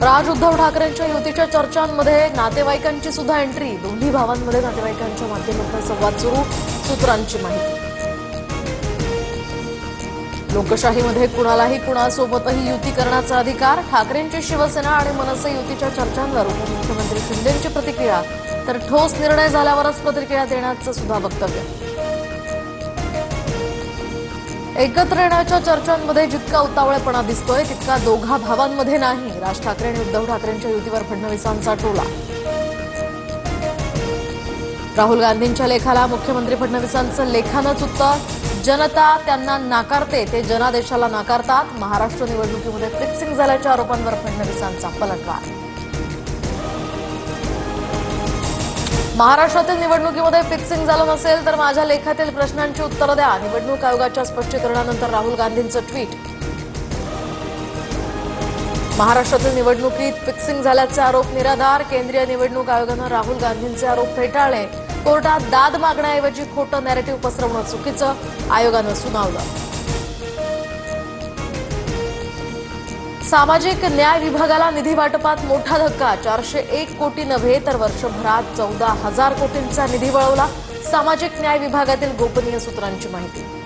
राज उद्धव ठाकरेंच्या युतीच्या चर्चांमध्ये नातेवाईकांची सुद्धा एंट्री। दोन्ही भावांमध्ये नातेवाईकांच्या माध्यमातून संवाद सुरू। सूत्रांची माहिती। लोकशाहीमध्ये कुणालाही कुणासोबतही युती करण्याचा अधिकार। ठाकरेंची शिवसेना आणि मनसे युतीच्या चर्चांवर उपमुख्यमंत्री शिंदेंची प्रतिक्रिया, तर ठोस निर्णय झाल्यावरच प्रतिक्रिया देण्याचं सुद्धा वक्तव्य। एकत्र येण्याच्या चर्चांमध्ये जितका उतावळेपणा दिसतोय तितका दोघा भावांमध्ये नाही। राज ठाकरे आणि उद्धव ठाकरेंच्या युतीवर फडणवीसांचा टोला। राहुल गांधींच्या लेखाला मुख्यमंत्री फडणवीसांचं लेखानंच उत्तर। जनता त्यांना नाकारते, ते जनादेशाला नाकारतात। महाराष्ट्र निवडणुकीमध्ये फिक्सिंग झाल्याच्या आरोपांवर फडणवीसांचा पलटवार। महाराष्ट्रातील निवडणुकीमध्ये फिक्सिंग झालं नसेल तर माझ्या लेखातील प्रश्नांची उत्तरं द्या। निवडणूक आयोगाच्या स्पष्टीकरणानंतर राहुल गांधींचं ट्विट। महाराष्ट्रातील निवडणुकीत फिक्सिंग झाल्याचे आरोप निराधार। केंद्रीय निवडणूक आयोगानं राहुल गांधींचे आरोप फेटाळले। कोर्टात दाद मागण्याऐवजी खोटं नॅरेटिव्ह पसरवणं चुकीचं, आयोगानं सुनावलं। सामाजिक न्याय विभागाला निधी वाटपात मोठा धक्का। 401 कोटी नव्हे तर वर्षभरात 14,000 कोटींचा निधी वळवला। सामाजिक न्याय विभागातील गोपनीय सूत्रांची माहिती।